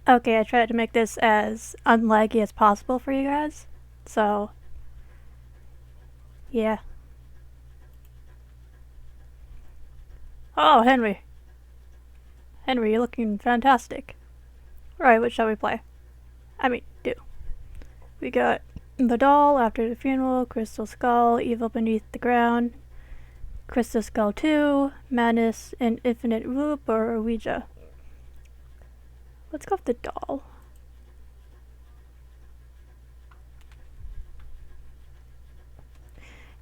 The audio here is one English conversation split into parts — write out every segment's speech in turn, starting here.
Okay, I tried to make this as unlaggy as possible for you guys. So, yeah. Oh, Henry. Henry, you're looking fantastic. Right, what shall we play? I mean, do. We got The Doll, After the Funeral, Crystal Skull, Evil Beneath the Ground, Crystal Skull 2, Madness and Infinite Loop, or Ouija. Let's go with The Doll.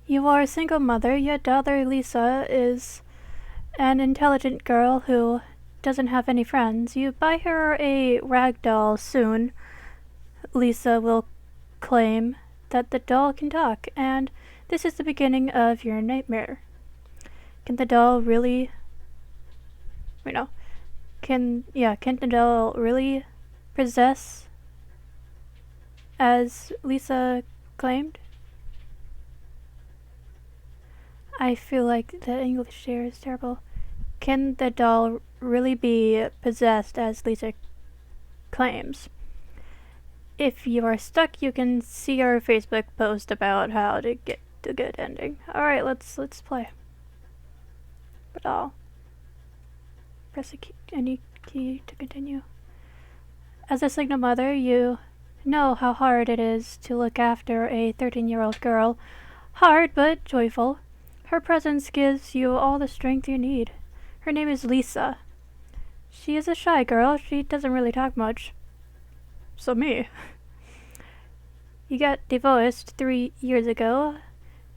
You are a single mother. Your daughter Lisa is an intelligent girl who doesn't have any friends. You buy her a rag doll soon. Lisa will claim that the doll can talk, and this is the beginning of your nightmare. Can the doll really, you know, can the doll really possess as Lisa claimed? I feel like the English here is terrible. Can the doll really be possessed as Lisa claims? If you are stuck, you can see our Facebook post about how to get a good ending. Alright, let's play. But I'll press any key to continue. As a single mother, you know how hard it is to look after a 13-year-old girl. Hard, but joyful. Her presence gives you all the strength you need. Her name is Lisa. She is a shy girl. She doesn't really talk much. So me. You got divorced 3 years ago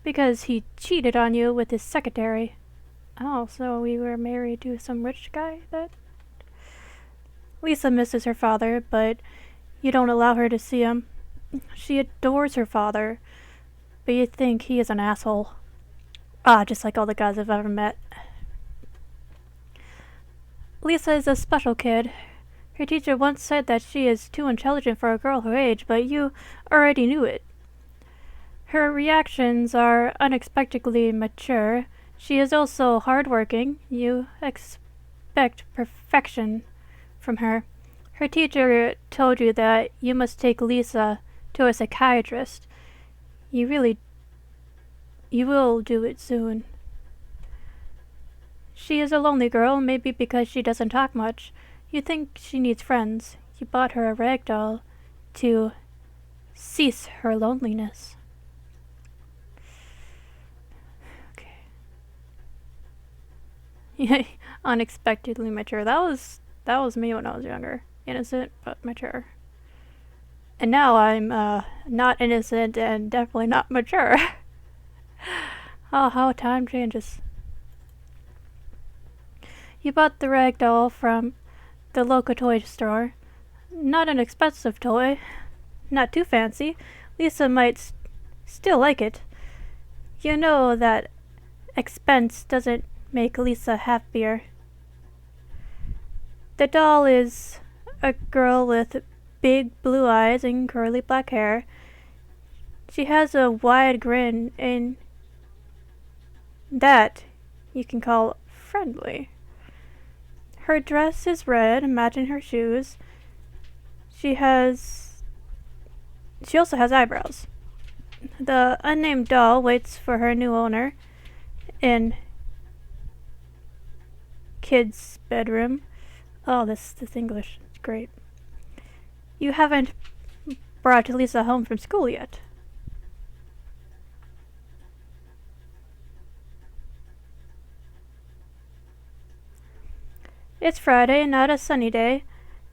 because he cheated on you with his secretary. Oh, so we were married to some rich guy that... Lisa misses her father, but you don't allow her to see him. She adores her father, but you think he is an asshole. Ah, just like all the guys I've ever met. Lisa is a special kid. Her teacher once said that she is too intelligent for a girl her age, but you already knew it. Her reactions are unexpectedly mature. She is also hardworking. You expect perfection from her. Her teacher told you that you must take Lisa to a psychiatrist. You will do it soon. She is a lonely girl, maybe because she doesn't talk much. You think she needs friends. You bought her a rag doll to cease her loneliness. Okay. Unexpectedly mature. That was me when I was younger. Innocent but mature. And now I'm not innocent and definitely not mature. Oh, how time changes. You bought the rag doll from the local toy store. Not an expensive toy. Not too fancy. Lisa might still like it. You know that expense doesn't make Lisa happier. The doll is a girl with big blue eyes and curly black hair. She has a wide grin and that you can call friendly. Her dress is red, matching her shoes. She also has eyebrows. The unnamed doll waits for her new owner in kid's bedroom. Oh, this English is great. You haven't brought Lisa home from school yet. It's Friday, not a sunny day.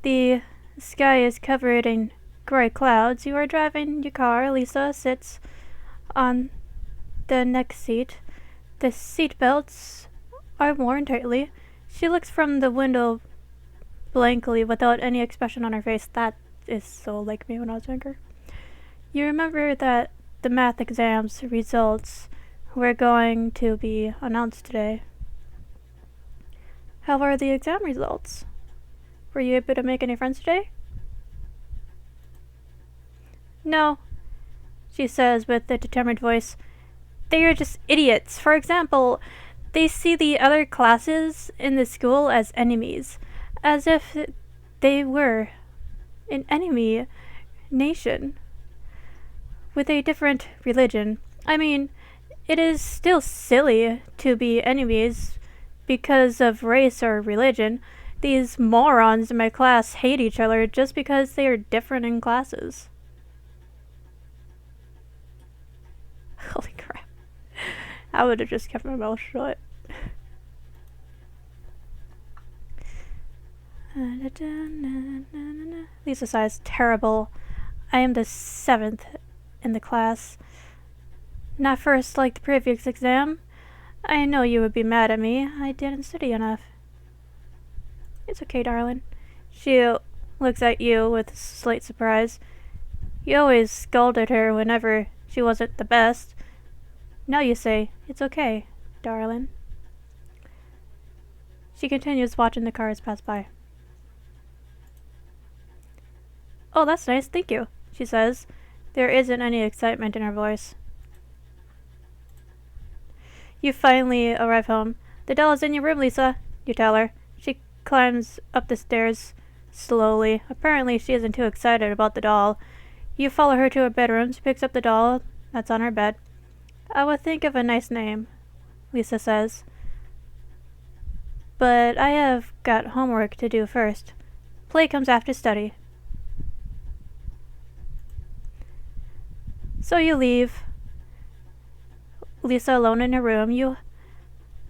The sky is covered in gray clouds. You are driving your car. Lisa sits on the next seat. The seat belts are worn tightly. She looks from the window blankly without any expression on her face. That is so like me when I was younger. You remember that the math exams results were going to be announced today. How are the exam results? Were you able to make any friends today? No, she says with a determined voice. They are just idiots. For example, they see the other classes in the school as enemies, as if they were an enemy nation with a different religion. I mean, it is still silly to be enemies because of race or religion. These morons in my class hate each other just because they are different in classes. Holy crap. I would have just kept my mouth shut. Lisa sighs. Terrible. I am the 7th in the class. Not first like the previous exam. I know you would be mad at me. I didn't study enough. It's okay, darling. She looks at you with slight surprise. You always scolded her whenever she wasn't the best. Now you say, it's okay, darling. She continues watching the cars pass by. Oh, that's nice, thank you, she says. There isn't any excitement in her voice. You finally arrive home. The doll is in your room, Lisa, you tell her. She climbs up the stairs slowly. Apparently she isn't too excited about the doll. You follow her to her bedroom. She picks up the doll that's on her bed. I will think of a nice name, Lisa says. But I have got homework to do first. Play comes after study. So you leave Lisa alone in her room. You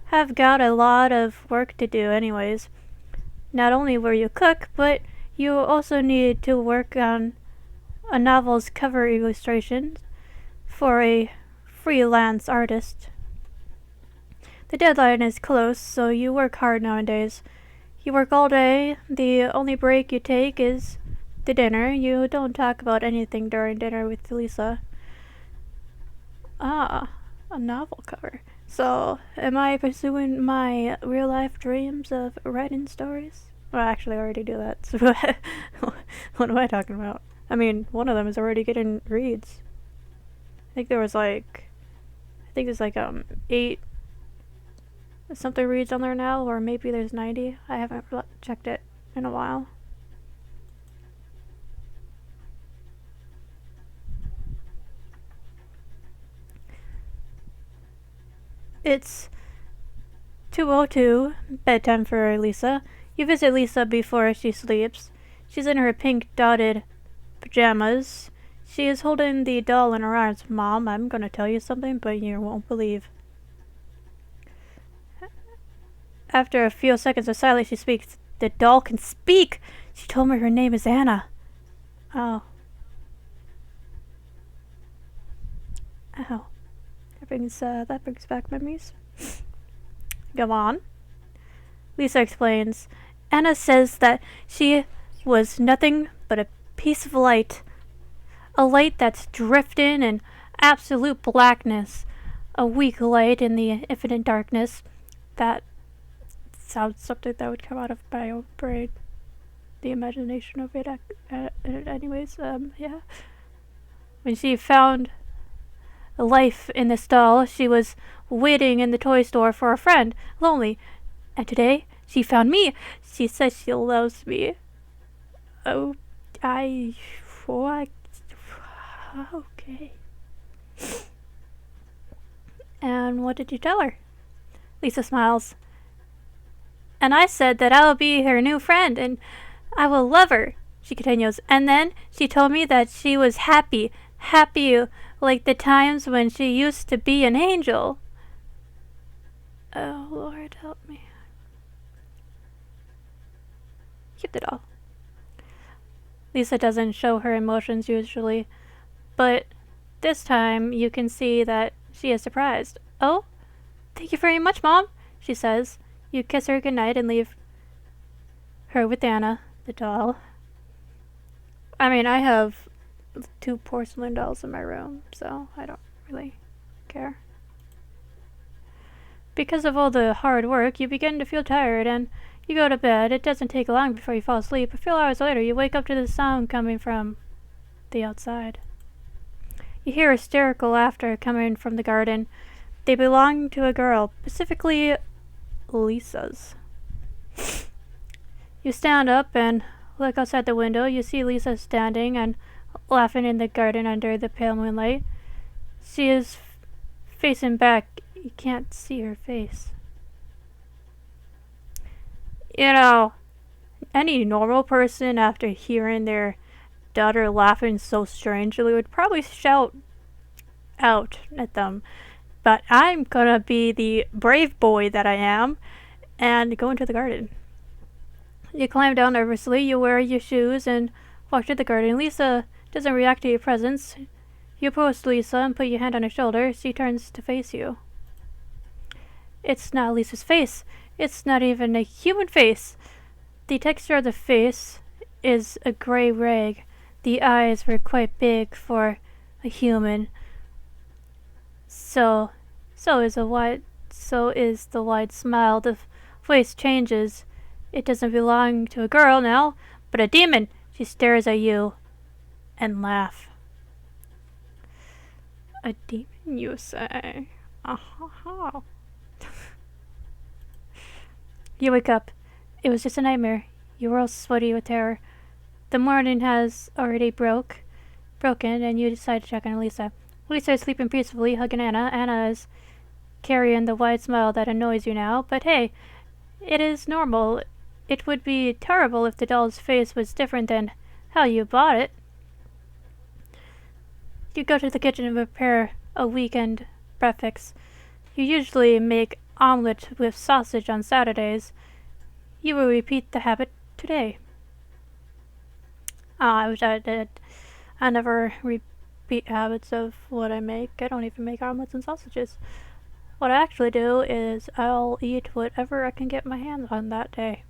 have got a lot of work to do anyways. Not only will you cook, but you also need to work on a novel's cover illustrations for a freelance artist. The deadline is close, so you work hard nowadays. You work all day. The only break you take is the dinner. You don't talk about anything during dinner with Lisa. Ah, a novel cover. So, am I pursuing my real-life dreams of writing stories? Well, actually, I already do that. So what am I talking about? I mean, one of them is already getting reads. I think there's like 8 something reads on there now, or maybe there's 90. I haven't checked it in a while. It's 2:02, bedtime for Lisa. You visit Lisa before she sleeps. She's in her pink dotted pajamas. She is holding the doll in her arms. Mom, I'm gonna tell you something, but you won't believe. After a few seconds of silence, she speaks. The doll can speak! She told me her name is Anna. Oh. Ow. That brings back memories. Go on. Lisa explains. Anna says that she was nothing but a piece of light. A light that's drifting in absolute blackness. A weak light in the infinite darkness. That sounds something that would come out of my own brain. The imagination of it. Anyways, yeah. When she found life in this doll, she was waiting in the toy store for a friend, lonely. And today, she found me. She says she loves me. Oh, okay. And what did you tell her? Lisa smiles. And I said that I will be her new friend, and I will love her, she continues. And then she told me that she was happy like the times when she used to be an angel. Oh, Lord, help me. Keep the doll. Lisa doesn't show her emotions usually, but this time you can see that she is surprised. Oh, thank you very much, Mom, she says. You kiss her goodnight and leave her with Anna, the doll. I mean, I have 2 porcelain dolls in my room, so I don't really care. Because of all the hard work, you begin to feel tired and you go to bed. It doesn't take long before you fall asleep. A few hours later, you wake up to the sound coming from the outside. You hear hysterical laughter coming from the garden. They belong to a girl, specifically Lisa's. You stand up and Look outside the window. You see Lisa standing and laughing in the garden under the pale moonlight. She is facing back. You can't see her face. You know, any normal person after hearing their daughter laughing so strangely would probably shout out at them. But I'm gonna be the brave boy that I am and go into the garden. You climb down nervously, you wear your shoes and walk to the garden. Lisa doesn't react to your presence. You approach Lisa and put your hand on her shoulder. She turns to face you. It's not Lisa's face. It's not even a human face. The texture of the face is a gray rag. The eyes were quite big for a human. So is the wide smile. The face changes. It doesn't belong to a girl now, but a demon. She stares at you and laughs. A demon, you say? Ah. You wake up. It was just a nightmare. You were all sweaty with terror. The morning has already broken, and you decide to check on Lisa. Lisa is sleeping peacefully, hugging Anna. Anna is carrying the wide smile that annoys you now, but hey, it is normal. It would be terrible if the doll's face was different than how you bought it. You go to the kitchen and prepare a weekend breakfast. You usually make omelet with sausage on Saturdays. You will repeat the habit today. I wish I did. I never repeat habits of what I make. I don't even make omelets and sausages. What I actually do is I'll eat whatever I can get my hands on that day.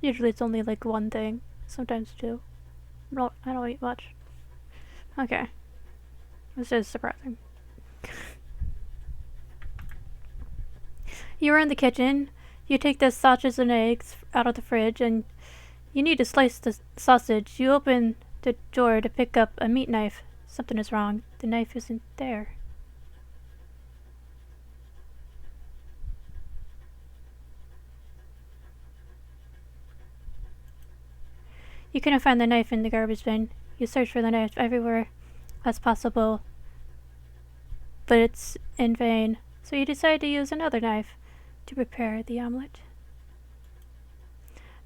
Usually it's only like one thing, sometimes two. I don't eat much. Okay. This is surprising. You're in the kitchen. You take the sausages and eggs out of the fridge and you need to slice the sausage. You open the drawer to pick up a meat knife. Something is wrong. The knife isn't there. You couldn't find the knife in the garbage bin. You search for the knife everywhere as possible, but it's in vain. So you decide to use another knife to prepare the omelet.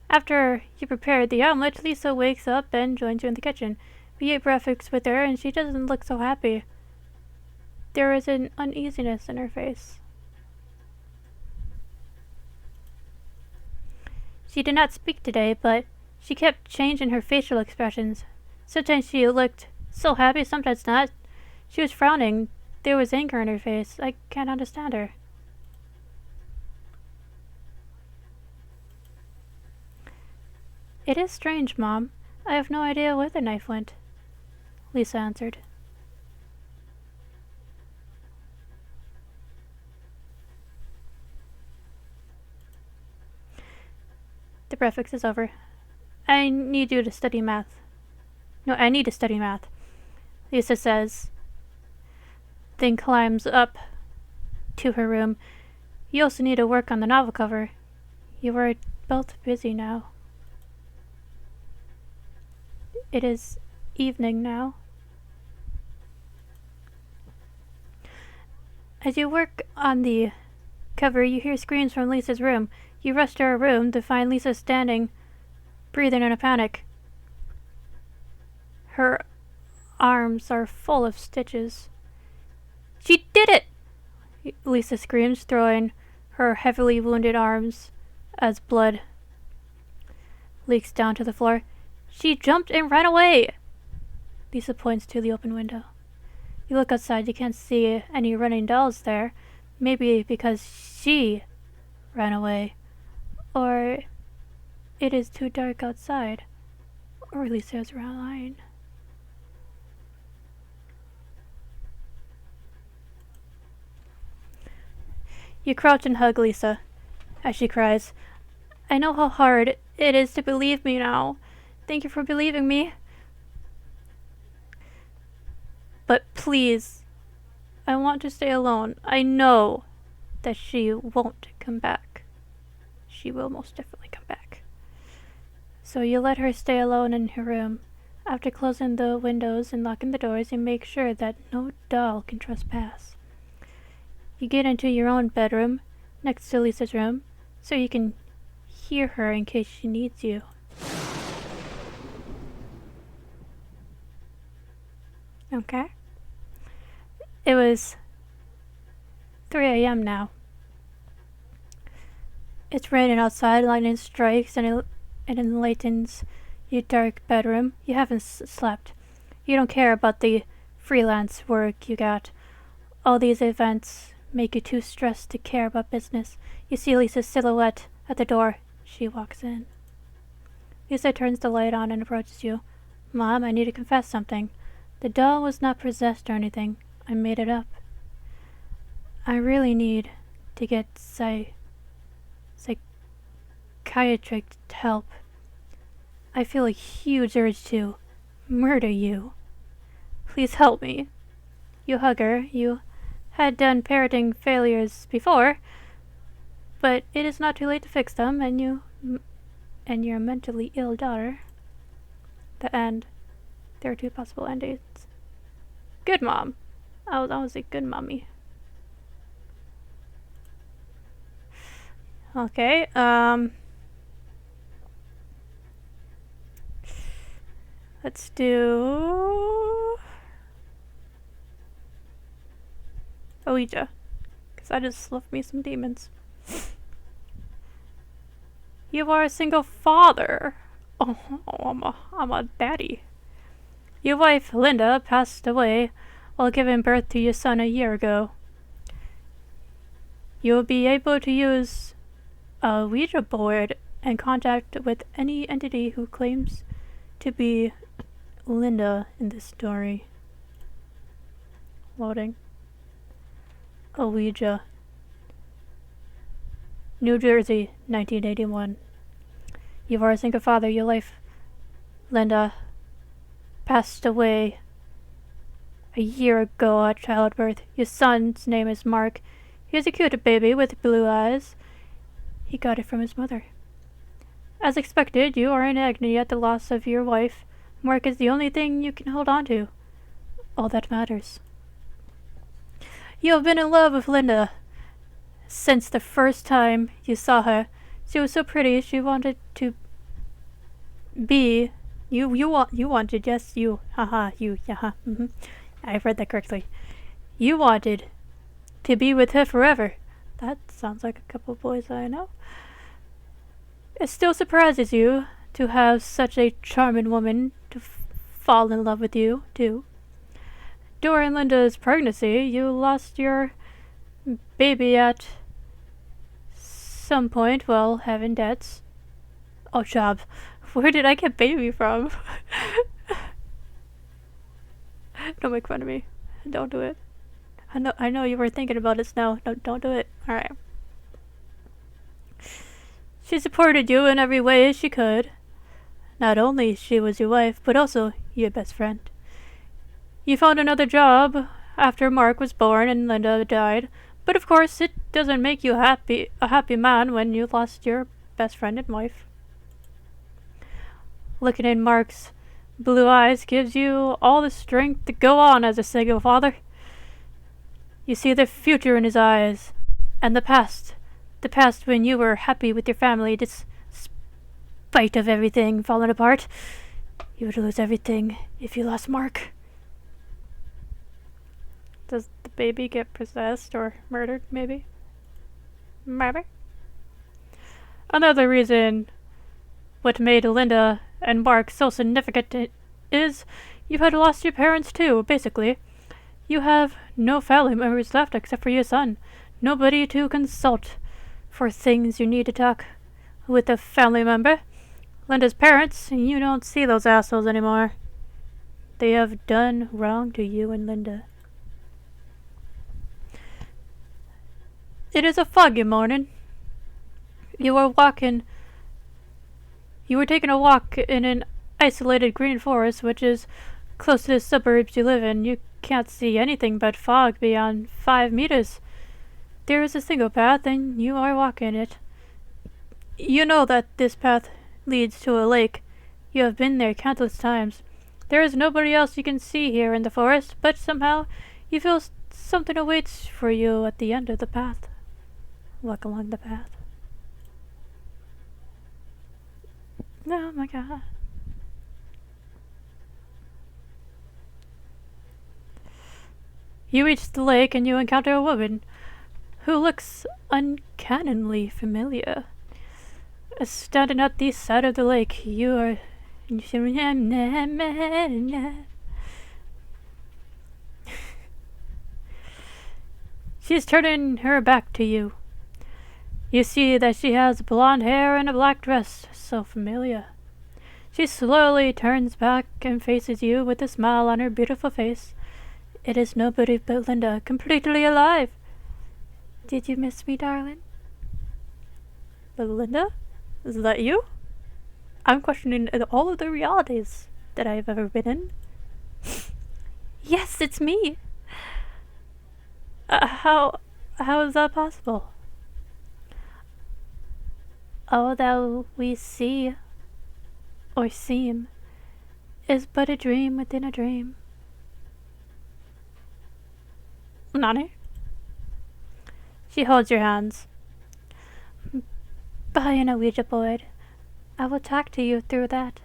After you prepare the omelet, Lisa wakes up and joins you in the kitchen. We ate breakfast with her and she doesn't look so happy. There is an uneasiness in her face. She did not speak today, but she kept changing her facial expressions. Sometimes she looked so happy, sometimes not. She was frowning. There was anger in her face. I can't understand her. It is strange, Mom. I have no idea where the knife went, Lisa answered. The breakfast is over. I need you to study math. No, I need to study math, Lisa says, then climbs up to her room. You also need to work on the novel cover. You are both busy now. It is evening now. As you work on the cover, you hear screams from Lisa's room. You rush to her room to find Lisa standing, breathing in a panic. Her arms are full of stitches. She did it! Lisa screams, throwing her heavily wounded arms as blood leaks down to the floor. She jumped and ran away! Lisa points to the open window. You look outside, you can't see any running dolls there. Maybe because she ran away. Or it is too dark outside. Or Lisa's lying. You crouch and hug Lisa as she cries. I know how hard it is to believe me now. Thank you for believing me. But please, I want to stay alone. I know that she won't come back. She will most definitely come back. So you let her stay alone in her room. After closing the windows and locking the doors, you make sure that no doll can trespass. You get into your own bedroom, next to Lisa's room, so you can hear her in case she needs you. Okay. It was 3 a.m. now. It's raining outside, lightning strikes, and it enlightens your dark bedroom. You haven't slept. You don't care about the freelance work you got. All these events make you too stressed to care about business. You see Lisa's silhouette at the door. She walks in. Lisa turns the light on and approaches you. Mom, I need to confess something. The doll was not possessed or anything. I made it up. I really need to get psychiatric help. I feel a huge urge to murder you. Please help me. You hug her. You had done parenting failures before, but it is not too late to fix them, and your mentally ill daughter. The end. There are 2 possible endings. Good mom. I was a good mommy. Okay, let's do Oijua, because I just love me some demons. You are a single father. Oh, I'm a daddy. Your wife, Linda, passed away while giving birth to your son a year ago. You will be able to use a Ouija board and contact with any entity who claims to be Linda in this story. Loading. Ouija. New Jersey, 1981. You are a single father. Your wife, Linda, passed away a year ago at childbirth. Your son's name is Mark. He is a cute baby with blue eyes. He got it from his mother. As expected, you are in agony at the loss of your wife. Mark is the only thing you can hold on to. All that matters. You have been in love with Linda since the first time you saw her. She was so pretty. She wanted to be you wanted, yes, you. Haha, you. Haha. I read that correctly. You wanted to be with her forever. That sounds like a couple of boys I know. It still surprises you to have such a charming woman to fall in love with you, too. During Linda's pregnancy, you lost your baby at some point while having debts. Oh, job. Where did I get baby from? Don't make fun of me. Don't do it. I know you were thinking about it now. Don't do it. Alright. She supported you in every way she could. Not only she was your wife, but also your best friend. You found another job after Mark was born and Linda died, but of course it doesn't make you a happy man when you lost your best friend and wife. Looking in Mark's blue eyes gives you all the strength to go on as a single father. You see the future in his eyes, and the past when you were happy with your family, despite of everything falling apart. You would lose everything if you lost Mark. Does the baby get possessed or murdered, maybe? Maybe. Another reason what made Linda and Mark so significant is you had lost your parents too, basically. You have no family members left except for your son. Nobody to consult for things you need to talk with a family member. Linda's parents, you don't see those assholes anymore. They have done wrong to you and Linda. It is a foggy morning. You were taking a walk in an isolated green forest, which is close to the suburbs you live in. You can't see anything but fog beyond 5 meters. There is a single path, and you are walking it. You know that this path leads to a lake. You have been there countless times. There is nobody else you can see here in the forest, but somehow you feel something awaits for you at the end of the path. Walk along the path. Oh my god. You reach the lake and you encounter a woman who looks uncannily familiar. Standing at the side of the lake, you are... She's turning her back to you. You see that she has blonde hair and a black dress, so familiar. She slowly turns back and faces you with a smile on her beautiful face. It is nobody but Linda, completely alive. Did you miss me, darling? Linda? Is that you? I'm questioning all of the realities that I've ever been in. Yes, it's me. How is that possible? All that we see or seem is but a dream within a dream. Nani? She holds your hands. By an Ouija board. I will talk to you through that.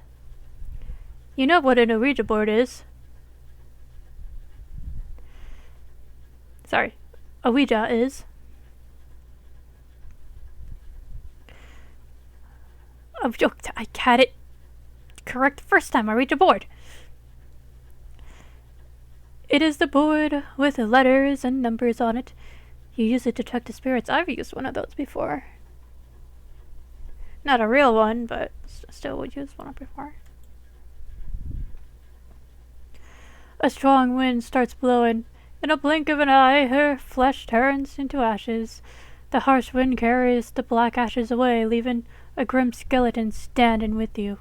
You know what an Ouija board is. Sorry. Ouija is. I had it correct the first time. Ouija board. It is the board with letters and numbers on it. You use it to talk to spirits. I've used one of those before. Not a real one, but still would use one before. A strong wind starts blowing. In a blink of an eye, her flesh turns into ashes. The harsh wind carries the black ashes away, leaving a grim skeleton standing with you.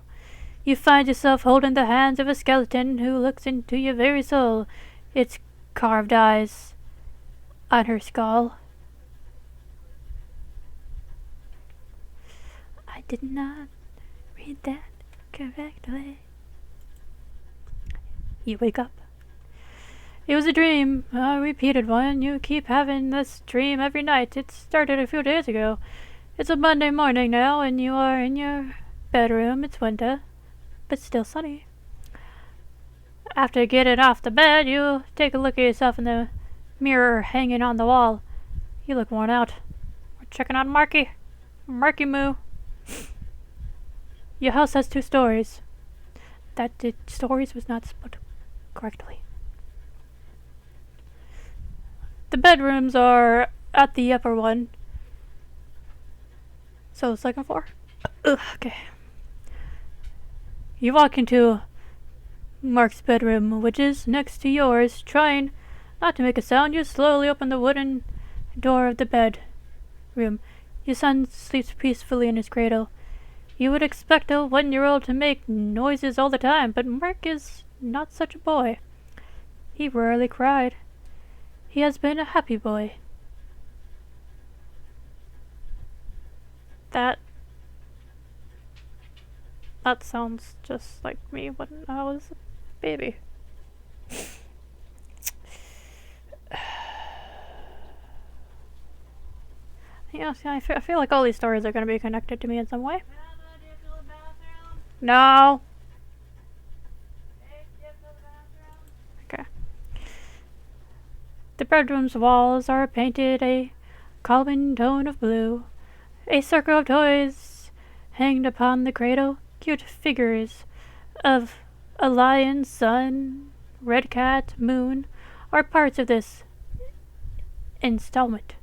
You find yourself holding the hands of a skeleton who looks into your very soul, its carved eyes on her skull. I did not read that correctly. You wake up. It was a dream, a repeated one. You keep having this dream every night. It started a few days ago. It's a Monday morning now, and you are in your bedroom. It's winter, but still sunny. After getting off the bed, you take a look at yourself in the mirror hanging on the wall. You look worn out. We're checking on Marky. Marky Moo. Your house has 2 stories. That did stories was not spelled correctly. The bedrooms are at the upper one. So the second floor? Ugh, okay. You walk into Mark's bedroom, which is next to yours. Trying not to make a sound, you slowly open the wooden door of the bedroom. Your son sleeps peacefully in his cradle. You would expect a 1-year-old to make noises all the time, but Mark is not such a boy. He rarely cried. He has been a happy boy. That sounds just like me when I was a baby. Yeah, see, I feel like all these stories are going to be connected to me in some way. No. Okay. The bedroom's walls are painted a calming tone of blue. A circle of toys hanged upon the cradle. Cute figures of a lion, sun, red cat, moon are parts of this installment.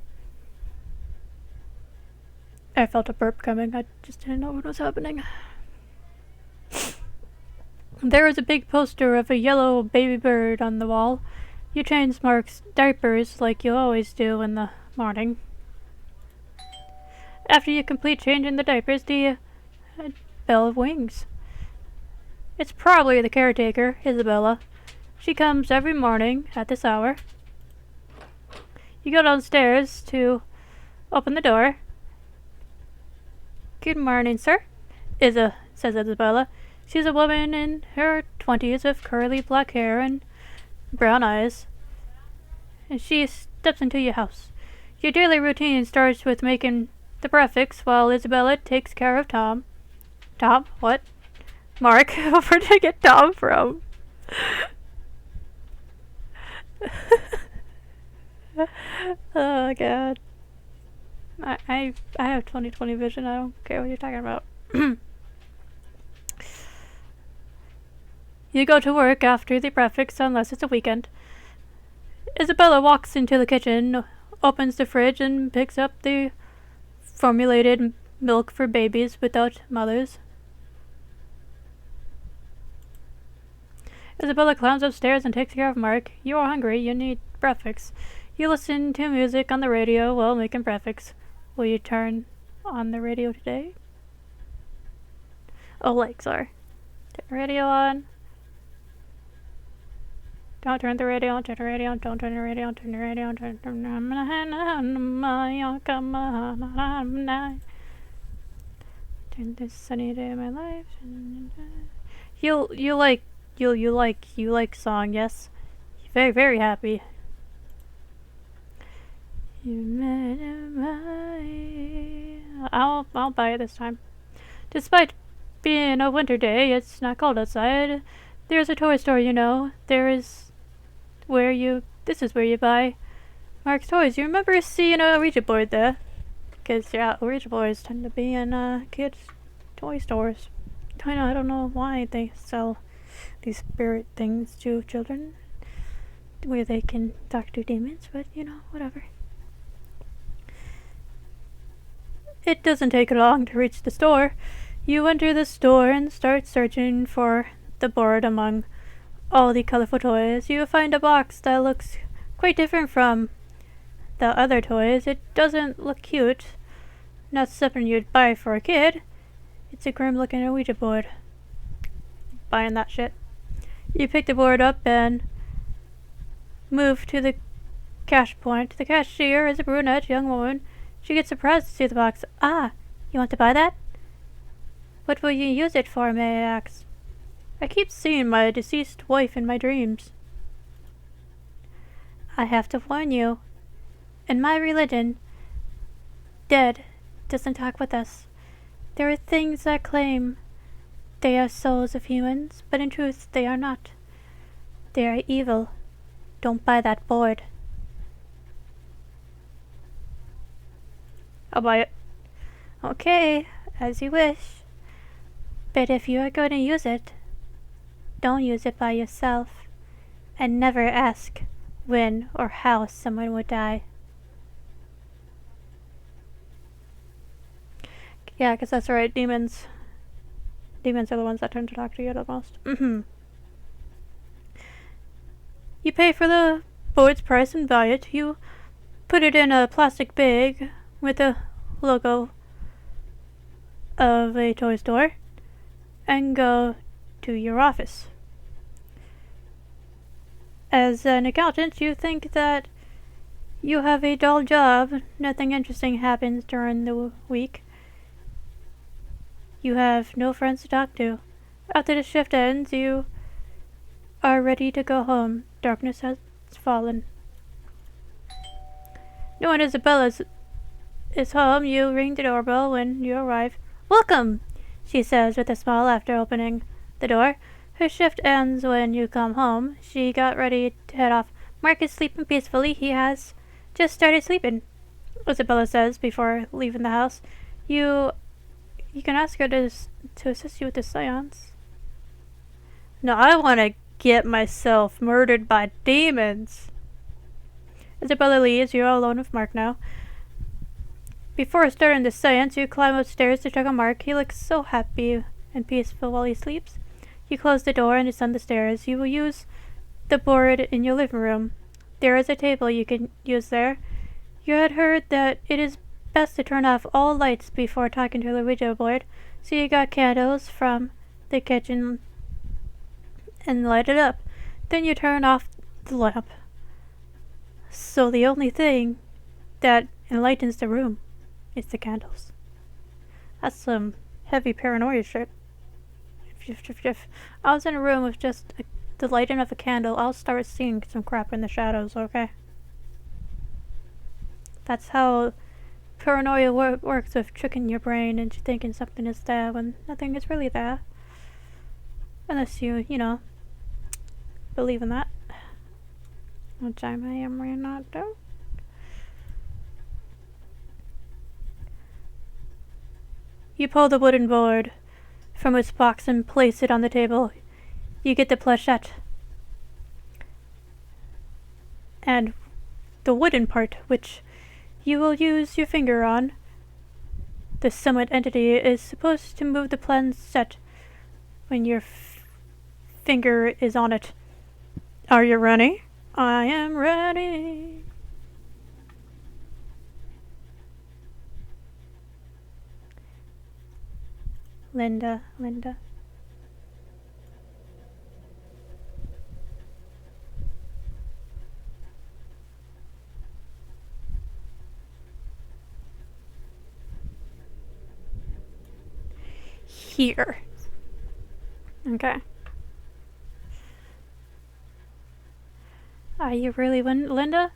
I felt a burp coming. I just didn't know what was happening. There is a big poster of a yellow baby bird on the wall. You change Mark's diapers like you always do in the morning. After you complete changing the diapers, the bell rings. It's probably the caretaker, Isabella. She comes every morning at this hour. You go downstairs to open the door. Good morning, sir. says Isabella. She's a woman in her 20s with curly black hair and brown eyes, and she steps into your house. Your daily routine starts with making the breakfast while Isabella takes care of Tom. Tom? What? Mark? Where did I get Tom from? Oh god. I have 20/20 vision. I don't care what you're talking about. You go to work after the breakfast unless it's a weekend. Isabella walks into the kitchen, opens the fridge, and picks up the formulated milk for babies without mothers. Isabella climbs upstairs and takes care of Mark. You are hungry. You need breakfast. You listen to music on the radio while making breakfast. Will you turn on the radio today? Oh, like, sorry. Turn the radio on. Don't turn the radio on, turn the radio on, don't turn the radio on, turn the radio on, turn the turn this sunny day of my life. You like song, yes? Very, very happy. I'll buy it this time. Despite being a winter day, it's not cold outside. There's a toy store, you know. This is where you buy Mark's toys. You remember seeing a Ouija board there? Because, yeah, Ouija boards tend to be in kids' toy stores. I don't know why they sell these spirit things to children where they can talk to demons, but, whatever. It doesn't take long to reach the store. You enter the store and start searching for the board among all the colorful toys. You find a box that looks quite different from the other toys. It doesn't look cute. Not something you'd buy for a kid. It's a grim looking Ouija board. Buying that shit. You pick the board up and move to the cash point. The cashier is a brunette young woman. She gets surprised to see the box. Ah, you want to buy that? What will you use it for, may I ask? I keep seeing my deceased wife in my dreams. I have to warn you. In my religion, dead doesn't talk with us. There are things that claim they are souls of humans, but in truth they are not. They are evil. Don't buy that board. I'll buy it. Okay, as you wish. But if you are going to use it, don't use it by yourself, and never ask when or how someone would die. Yeah, because that's right, demons are the ones that tend to talk to you the most. You pay for the board's price and buy it. You put it in a plastic bag with a logo of a toy store and go to your office. As an accountant, you think that you have a dull job. Nothing interesting happens during the week. You have no friends to talk to. After the shift ends, you are ready to go home. Darkness has fallen. No one Isabella is home. You ring the doorbell when you arrive. Welcome, she says with a smile after opening the door. Her shift ends when you come home. She got ready to head off. Mark is sleeping peacefully. He has just started sleeping, Isabella says before leaving the house. You can ask her to assist you with the seance. No, I want to get myself murdered by demons. Isabella leaves. You're all alone with Mark now. Before starting the seance, you climb upstairs to check on Mark. He looks so happy and peaceful while he sleeps. You close the door and descend the stairs. You will use the board in your living room. There is a table you can use there. You had heard that it is best to turn off all lights before talking to the Ouija board, so you got candles from the kitchen and light it up. Then you turn off the lamp. So the only thing that enlightens the room is the candles. That's some heavy paranoia shit. If I was in a room with just the lighting of a candle, I'll start seeing some crap in the shadows, okay? That's how paranoia works, with tricking your brain into thinking something is there when nothing is really there. Unless you know, believe in that. Which I may or may not do. You pull the wooden board from its box and place it on the table. You get the planchette. And the wooden part, which you will use your finger on. The summit entity is supposed to move the planchette when your finger is on it. Are you ready? I am ready. Linda. Here. Okay. Are you really Linda?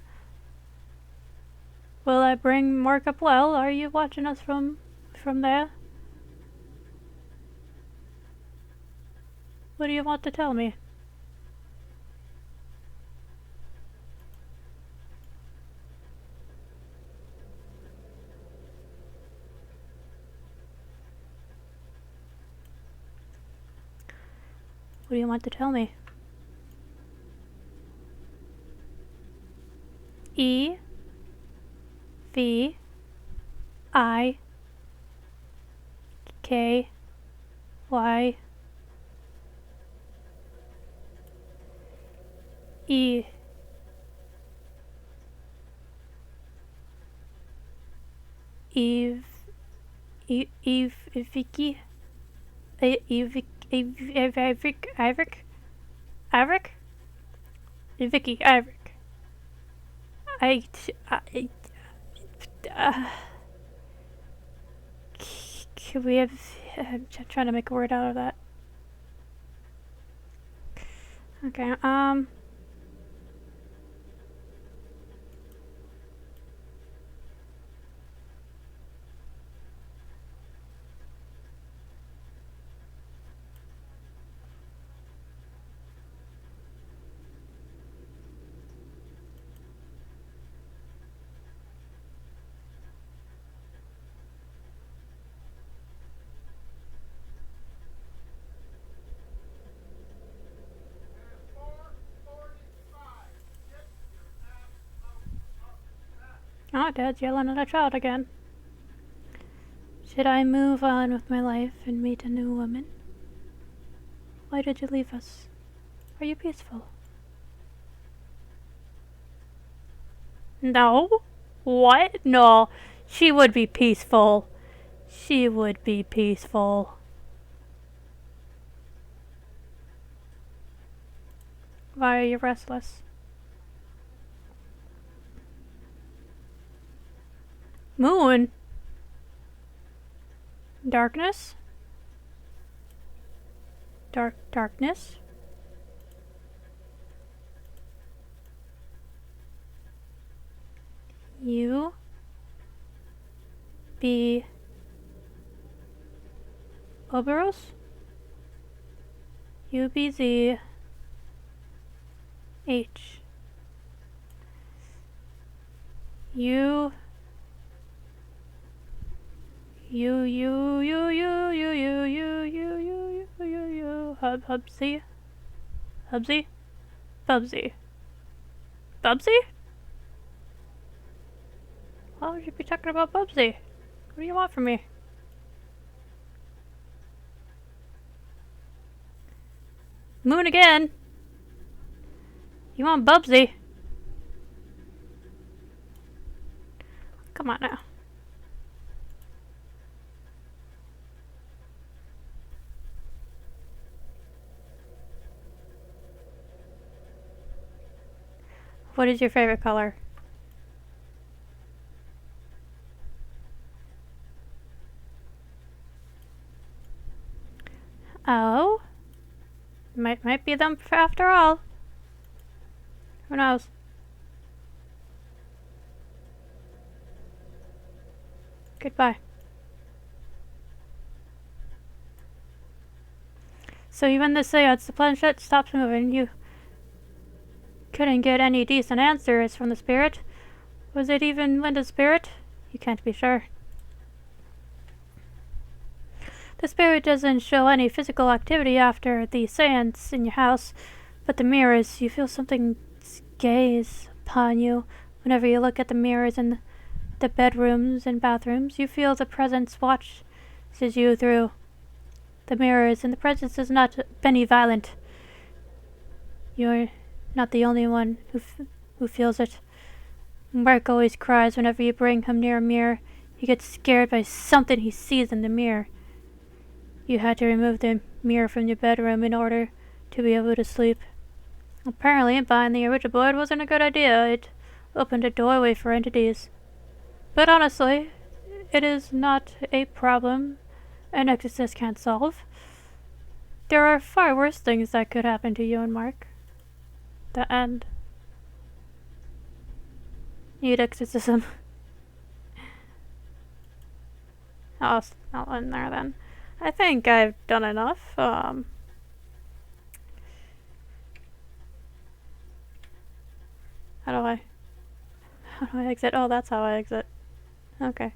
Will I bring Mark up well? Are you watching us from there? What do you want to tell me? What do you want to tell me? E V I K Y E Eve Vicky Ivric Vicky Ivric can we have I'm trying to make a word out of that. Okay, oh, Dad's yelling at a child again. Should I move on with my life and meet a new woman? Why did you leave us? Are you peaceful? No. What? No. She would be peaceful. She would be peaceful. Why are you restless? Moon? Darkness? Darkness? U B Oberos? UBZ H U Hubsy Bubsy Why would you be talking about Bubsy? What do you want from me? Moon again. You want Bubsy? Come on now. What is your favorite color? Oh? Might be them after all. Who knows? Goodbye. So even the seance, the planchette stops moving. You couldn't get any decent answers from the spirit. Was it even Linda's spirit? You can't be sure. The spirit doesn't show any physical activity after the seance in your house, but the mirrors, you feel something gaze upon you. Whenever you look at the mirrors in the bedrooms and bathrooms, you feel the presence watches you through the mirrors, and the presence is not benevolent. You're not the only one who feels it. Mark always cries whenever you bring him near a mirror. He gets scared by something he sees in the mirror. You had to remove the mirror from your bedroom in order to be able to sleep. Apparently, buying the original board wasn't a good idea. It opened a doorway for entities. But honestly, it is not a problem an exorcist can't solve. There are far worse things that could happen to you and Mark. The end. Need exorcism. I'll end there then. I think I've done enough. How do I exit? Oh, that's how I exit. Okay.